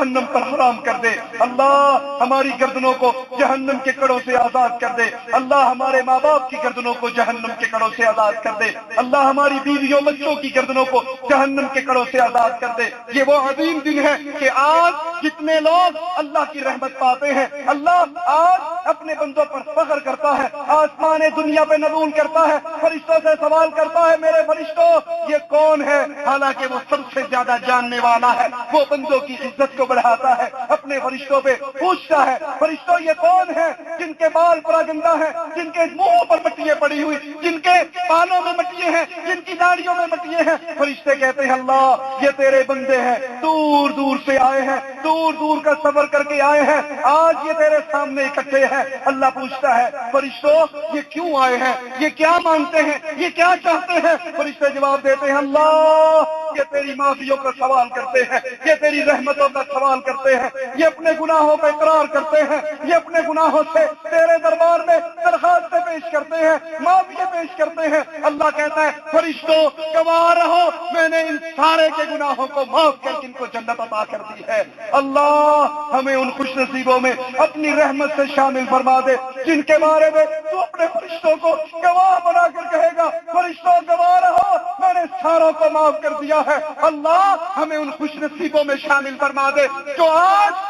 جہنم پر حرام کر دے۔ اللہ ہماری گردنوں کو جہنم کے کڑوں سے آزاد کر دے۔ اللہ ہمارے ماں باپ کی گردنوں کو جہنم کے کڑوں سے آزاد کر دے۔ اللہ ہماری بیویوں بچوں کی گردنوں کو جہنم کے کڑوں سے آزاد کر دے۔ یہ وہ عظیم دن ہے کہ آج جتنے لوگ اللہ کی رحمت پاتے ہیں، اللہ آج اپنے بندوں پر فخر کرتا ہے، آسمان دنیا پہ نزول کرتا ہے، فرشتوں سے سوال کرتا ہے، میرے فرشتوں یہ کون ہے؟ حالانکہ وہ سب سے زیادہ جاننے والا ہے، وہ بندوں کی عزت کو بڑھاتا ہے، اپنے فرشتوں پہ پوچھتا ہے، فرشتوں یہ کون ہے جن کے بال پراگندہ ہیں، جن کے منہوں پر مٹیاں پڑی ہوئی، جن کے بالوں میں مٹیاں ہیں، جن کی داڑھیوں میں مٹیاں ہیں؟ فرشتے کہتے ہیں اللہ یہ تیرے بندے ہیں، دور دور سے آئے ہیں، دور دور کا سفر کر کے آئے ہیں، آج یہ تیرے سامنے اکٹھے ہیں۔ اللہ پوچھتا ہے فرشتوں یہ کیوں آئے ہیں، یہ کیا مانگتے ہیں، یہ کیا چاہتے ہیں؟ فرشتے جواب دیتے ہیں اللہ یہ تیری معافیوں کا سوال کرتے ہیں، یہ تیری رحمتوں کا سوال کرتے ہیں، یہ اپنے گناہوں کا اقرار کرتے ہیں، یہ اپنے گناہوں سے تیرے دربار میں درخواستیں پیش کرتے ہیں، معافی پیش کرتے ہیں۔ اللہ کہتا ہے فرشتوں گواہ رہو میں نے ان سارے کے گناہوں کو معاف کر کے ان کو جنت عطا کر دی ہے۔ اللہ ہمیں ان خوش نصیبوں میں اپنی رحمت سے شامل فرما دے جن کے بارے میں تو اپنے فرشتوں کو گواہ بنا کر کہے گا فرشتوں گواہ رہو میں نے ساروں کو معاف کر دیا ہے۔ اللہ ہمیں ان خوش نصیبوں میں شامل فرما دے جو آج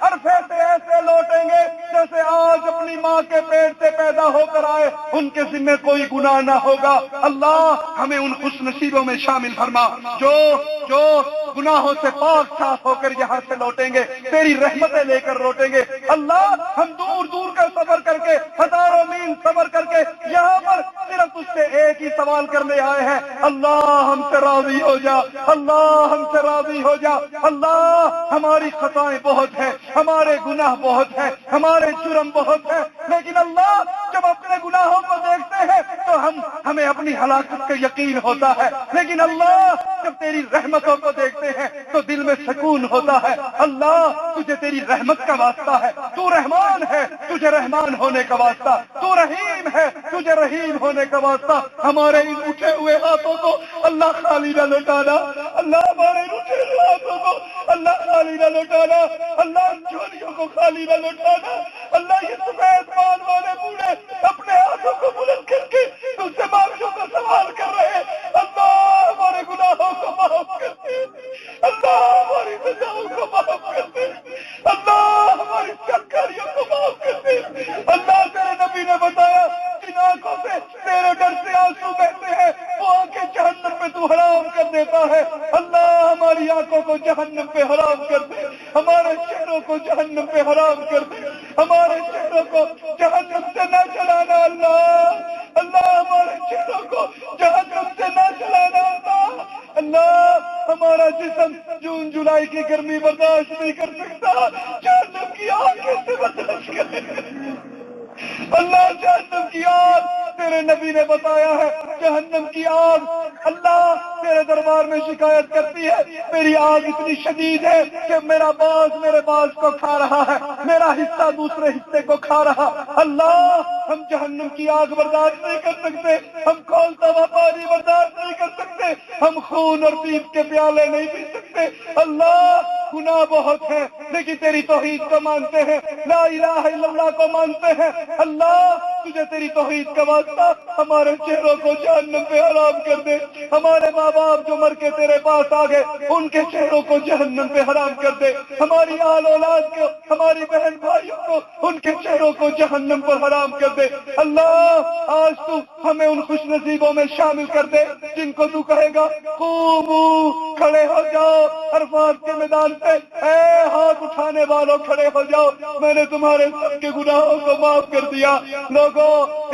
عرفے سے ایسے لوٹیں گے جیسے آج اپنی ماں کے پیٹ سے پیدا ہو کر آئے، ان کے ذمہ کوئی گناہ نہ ہوگا۔ اللہ ہمیں ان خوش نصیبوں میں شامل فرما جو گناہوں سے پاک صاف ہو کر یہاں سے لوٹیں گے، تیری رحمتیں لے کر لوٹیں گے۔ اللہ ہم دور دور کا سفر کر کے، ہزاروں میل سفر کر کے یہاں پر صرف تجھ سے ایک ہی سوال کرنے آئے ہیں، اللہ ہم سے راضی ہو جا، اللہ ہم سے راضی ہو جا۔ اللہ ہماری خطائیں بہت ہیں، ہمارے گناہ بہت ہیں، ہمارے جرم بہت ہیں، لیکن اللہ جب اپنے گناہوں کو دیکھتے ہیں تو ہمیں اپنی ہلاکت کا یقین ہوتا ہے، لیکن اللہ جب تیری رحمتوں کو دیکھتے ہیں تو دل میں سکون ہوتا ہے۔ اللہ تجھے تیری رحمت کا واسطہ ہے، تو رحمان ہے تجھے رحمان ہونے کا واسطہ، تو رحیم ہے تجھے رحیم ہونے کا واسطہ۔ ہمارے ان اٹھے ہوئے ہاتھوں کو اللہ خالی نہ لوٹانا، اللہ ہمارے اٹھے ہوئے ہاتھوں کو اللہ خالی نہ لوٹانا، اللہ جھولیوں کو خالی نہ لوٹانا۔ اللہ یہ سفید بال والے بوڑھے اپنے ہاتھوں کو بلند کر کے تم سے معافیوں کا سوال کر رہے ہیں، اللہ ہمارے گناہوں کو معاف کر دے، اللہ ہماری سزاؤں کو معاف کر دے، اللہ ہماری سرکاریوں کو معاف کر دے۔ اللہ تیرے نبی نے بتایا جن آنکھوں سے تیرے ڈر سے آنسو بہتے ہیں وہ آنکھیں جہنم پہ تو حرام کر دیتا ہے۔ اللہ ہماری آنکھوں کو جہنم پہ حرام کر دے، ہمارے چہروں کو جہنم پہ حرام کر دے، ہمارے چہروں کو جہنم سے نہ چلانا اللہ، اللہ ہمارے چہروں کو جہنم سے نہ چلانا اللہ، اللہ ہمارا جسم جون جولائی کی گرمی برداشت نہیں کر سکتا، جہنم کی آگ کیسے برداشت کرے؟ اللہ جہنم کی آگ تیرے نبی نے بتایا ہے، جہنم کی آگ اللہ تیرے دربار میں شکایت کرتی ہے، میری آگ اتنی شدید ہے کہ میرا باز میرے باز کو کھا رہا ہے، میرا حصہ دوسرے حصے کو کھا رہا۔ اللہ ہم جہنم کی آگ برداشت نہیں کر سکتے، ہم کھولتا ہوا پانی برداشت نہیں کر سکتے، ہم خون اور پیپ کے پیالے نہیں پی سکتے۔ اللہ گناہ بہت ہے لیکن تیری توحید کو مانتے ہیں، لا الہ الا اللہ کو مانتے ہیں۔ اللہ تجھے تیری توحید کا واسطہ ہمارے چہروں کو جہنم پہ حرام کر دے، ہمارے ماں باپ جو مر کے تیرے پاس آ گئے ان کے چہروں کو جہنم پہ حرام کر دے، ہماری آل اولاد کو، ہماری بہن بھائیوں کو ان کے چہروں کو جہنم پر حرام کر دے۔ اللہ آج تو ہمیں ان خوش نصیبوں میں شامل کر دے جن کو تو کہے گا قومو کھڑے ہو جاؤ عرفات کے میدان پہ، اے ہاتھ اٹھانے والوں کھڑے ہو جاؤ، میں نے تمہارے سب کے گناہوں کو معاف کر دیا۔ لوگوں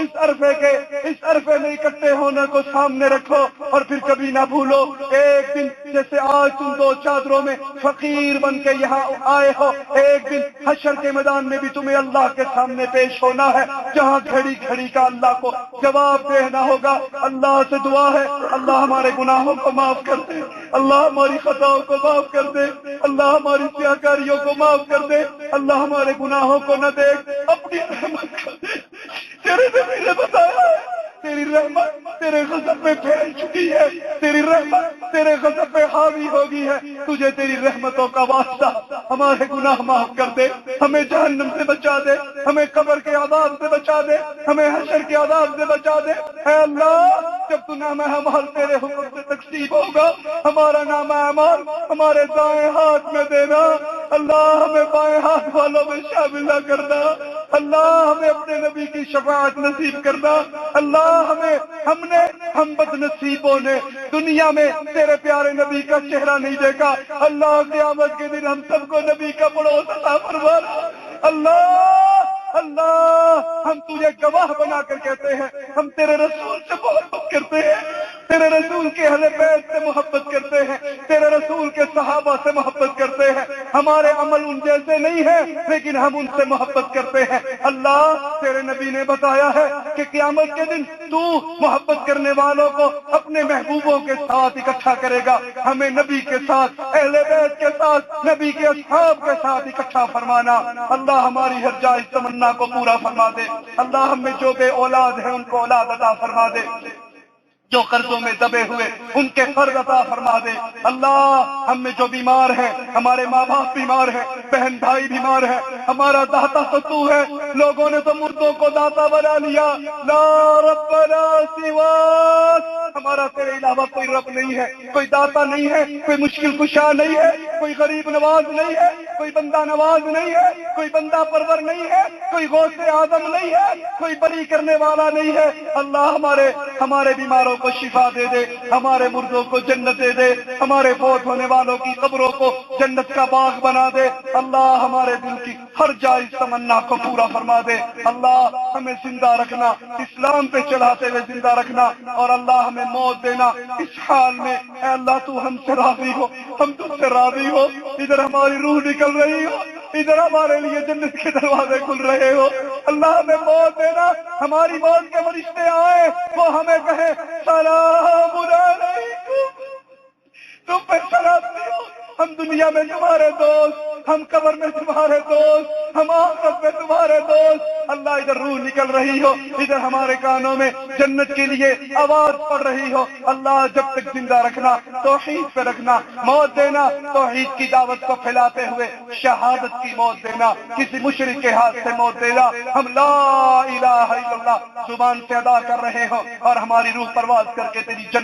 اس عرفے میں اکٹھے ہونے کو سامنے رکھو اور پھر کبھی نہ بھولو ایک دن جیسے آج تم دو چادروں میں فقیر بن کے یہاں آئے ہو، ایک دن حشر کے میدان میں بھی تمہیں اللہ کے سامنے پیش ہونا ہے، جہاں گھڑی گھڑی کا اللہ کو جواب دینا ہوگا۔ اللہ سے دعا ہے اللہ ہمارے گناہوں کو معاف کر دے، اللہ ہماری خطاؤں کو معاف کر دے، اللہ ہماری سیاکاریوں کو معاف کر دے، اللہ ہمارے گناہوں کو نہ دیکھ، اپنی رحمت کر دے۔ تیرے نبی نے بتایا تیری رحمت تیرے غضب پہ پھیل چکی ہے، تیری رحمت تیرے غضب پہ حاوی ہوگی ہے، تجھے تیری رحمتوں کا واسطہ، ہمارے گناہ معاف کر دے، ہمیں جہنم سے بچا دے، ہمیں قبر کے عذاب سے بچا دے، ہمیں حشر کے عذاب سے بچا دے۔ اے اللہ، جب تو نامہ اعمال تیرے حکم سے تقسیم ہوگا، ہمارا نامہ اعمال ہمارے دائیں ہاتھ میں دینا، اللہ ہمیں بائیں ہاتھ والوں میں شامل نہ کرنا، اللہ ہمیں اپنے نبی کی شفاعت نصیب کرنا، اللہ ہم بد نصیبوں نے دنیا میں تیرے پیارے نبی کا چہرہ نہیں دیکھا، اللہ قیامت کے دن ہم سب کو نبی کا پڑوس عطا فرمانا۔ اللہ ہم تجھے گواہ بنا کر کہتے ہیں، ہم تیرے رسول سے محبت کرتے ہیں، تیرے رسول کے اہل بیت سے محبت کرتے ہیں، تیرے رسول کے صحابہ سے محبت کرتے ہیں، ہمارے عمل ان جیسے نہیں ہیں لیکن ہم ان سے محبت کرتے ہیں۔ اللہ تیرے نبی نے بتایا ہے کہ قیامت کے دن تو محبت کرنے والوں کو اپنے محبوبوں کے ساتھ اکٹھا کرے گا، ہمیں نبی کے ساتھ، اہل بیت کے ساتھ، نبی کے اصحاب کے ساتھ اکٹھا فرمانا۔ اللہ ہماری ہر جائز تمنا کو پورا فرما دے، اللہ ہم میں جو بے اولاد ہیں ان کو اولاد عطا فرما دے، جو قرضوں میں دبے ہوئے ان کے قرض عطا فرما دے۔ اللہ ہم میں جو بیمار ہیں، ہمارے ماں باپ بیمار ہیں، بہن بھائی بیمار ہیں، ہمارا داتا تو تو ہے، لوگوں نے تو مردوں کو داتا بنا لیا، لا رب لا سواک، ہمارا تیرے علاوہ کوئی رب نہیں ہے، کوئی داتا نہیں ہے، کوئی مشکل کشا نہیں ہے، کوئی غریب نواز نہیں ہے، کوئی بندہ نواز نہیں ہے، کوئی بندہ پرور نہیں ہے، کوئی غوث اعظم نہیں ہے، کوئی بری کرنے والا نہیں ہے۔ اللہ ہمارے بیماروں کو شفا دے دے، ہمارے مردوں کو جنت دے دے، ہمارے فوت ہونے والوں کی قبروں کو جنت کا باغ بنا دے۔ اللہ ہمارے دل کی ہر جائز تمنا کو پورا فرما دے۔ اللہ ہمیں زندہ رکھنا، اسلام پہ چڑھاتے ہوئے زندہ رکھنا، اور اللہ ہمیں موت دینا اس حال میں۔ اے اللہ تو ہم سے راضی ہو، ہم تم سے راضی ہو، ادھر ہماری روح نکل رہی ہو، ادھر ہمارے لیے جنت کے دروازے کھل رہے ہو۔ اللہ ہمیں موت دینا، ہماری موت کے فرشتے آئے، وہ ہمیں کہے سلام علیکم، تم پہ سلامتی ہو، ہم دنیا میں تمہارے دوست، ہم قبر میں تمہارے دوست، ہم آخرت میں تمہارے دوست۔ اللہ ادھر روح نکل رہی ہو، ادھر ہمارے کانوں میں جنت کے لیے آواز پڑ رہی ہو۔ اللہ جب تک زندہ رکھنا، توحید پہ رکھنا، موت دینا توحید کی دعوت کو پھیلاتے ہوئے، شہادت کی موت دینا، کسی مشرک کے ہاتھ سے موت دینا، ہم لا الہ الا اللہ زبان سے ادا کر رہے ہو اور ہماری روح پرواز کر کے تیری جنت